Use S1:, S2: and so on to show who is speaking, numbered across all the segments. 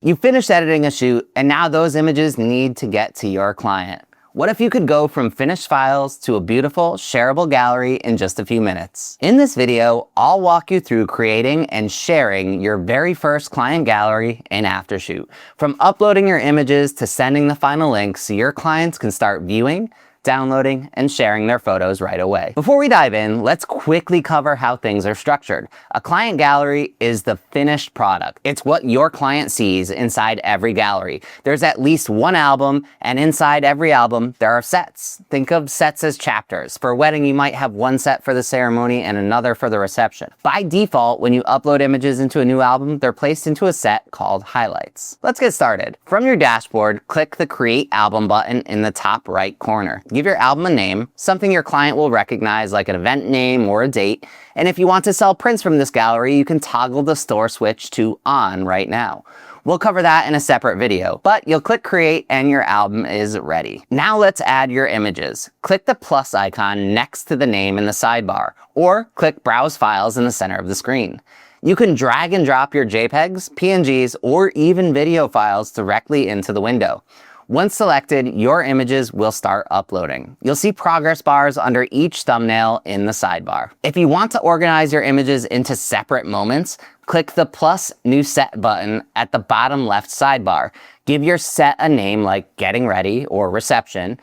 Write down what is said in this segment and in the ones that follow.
S1: You finished editing a shoot, and now those images need to get to your client. What if you could go from finished files to a beautiful, shareable gallery in just a few minutes? In this video, I'll walk you through creating and sharing your very first client gallery in Aftershoot. From uploading your images to sending the final link so your clients can start viewing, downloading, and sharing their photos right away. Before we dive in, let's quickly cover how things are structured. A client gallery is the finished product. It's what your client sees inside every gallery. There's at least one album, and inside every album, there are sets. Think of sets as chapters. For a wedding, you might have one set for the ceremony and another for the reception. By default, when you upload images into a new album, they're placed into a set called highlights. Let's get started. From your dashboard, click the Create Album button in the top right corner. Give your album a name, something your client will recognize like an event name or a date. And if you want to sell prints from this gallery, you can toggle the store switch to on right now. We'll cover that in a separate video, but you'll click create and your album is ready. Now let's add your images. Click the plus icon next to the name in the sidebar, or click browse files in the center of the screen. You can drag and drop your JPEGs, PNGs, or even video files directly into the window. Once selected, your images will start uploading. You'll see progress bars under each thumbnail in the sidebar. If you want to organize your images into separate moments, click the plus new set button at the bottom left sidebar. Give your set a name like getting ready or reception,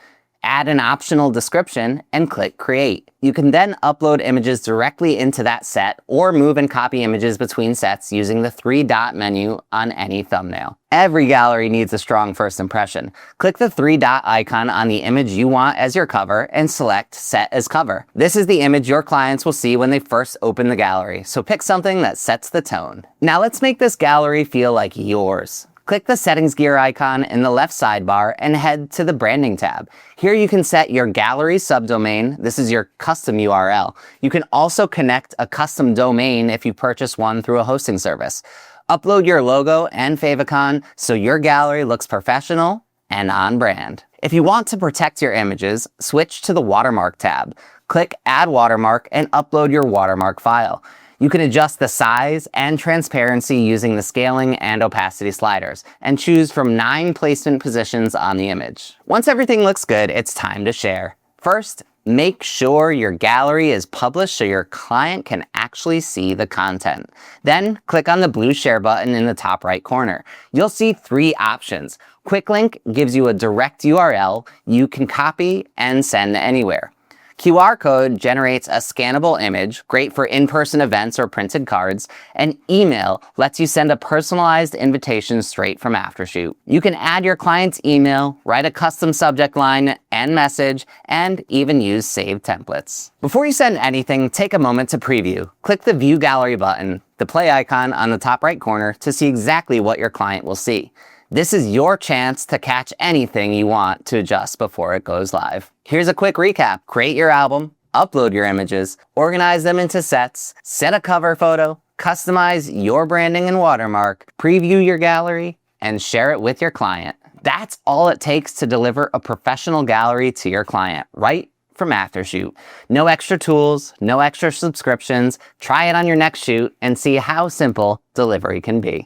S1: add an optional description, and click create. You can then upload images directly into that set or move and copy images between sets using the three-dot menu on any thumbnail. Every gallery needs a strong first impression. Click the three-dot icon on the image you want as your cover and select Set as Cover. This is the image your clients will see when they first open the gallery, so pick something that sets the tone. Now let's make this gallery feel like yours. Click the settings gear icon in the left sidebar and head to the branding tab. Here you can set your gallery subdomain. This is your custom URL. You can also connect a custom domain if you purchase one through a hosting service. Upload your logo and favicon so your gallery looks professional and on brand. If you want to protect your images, switch to the watermark tab. Click Add Watermark and upload your watermark file. You can adjust the size and transparency using the scaling and opacity sliders, and choose from 9 placement positions on the image. Once everything looks good, it's time to share. First, make sure your gallery is published so your client can actually see the content. Then, click on the blue share button in the top right corner. You'll see 3 options. Quick Link gives you a direct URL you can copy and send anywhere. QR code generates a scannable image, great for in-person events or printed cards, and email lets you send a personalized invitation straight from Aftershoot. You can add your client's email, write a custom subject line and message, and even use saved templates. Before you send anything, take a moment to preview. Click the View Gallery button, the play icon on the top right corner, to see exactly what your client will see. This is your chance to catch anything you want to adjust before it goes live. Here's a quick recap. Create your album, upload your images, organize them into sets, set a cover photo, customize your branding and watermark, preview your gallery, and share it with your client. That's all it takes to deliver a professional gallery to your client, right from Aftershoot. No extra tools, no extra subscriptions. Try it on your next shoot and see how simple delivery can be.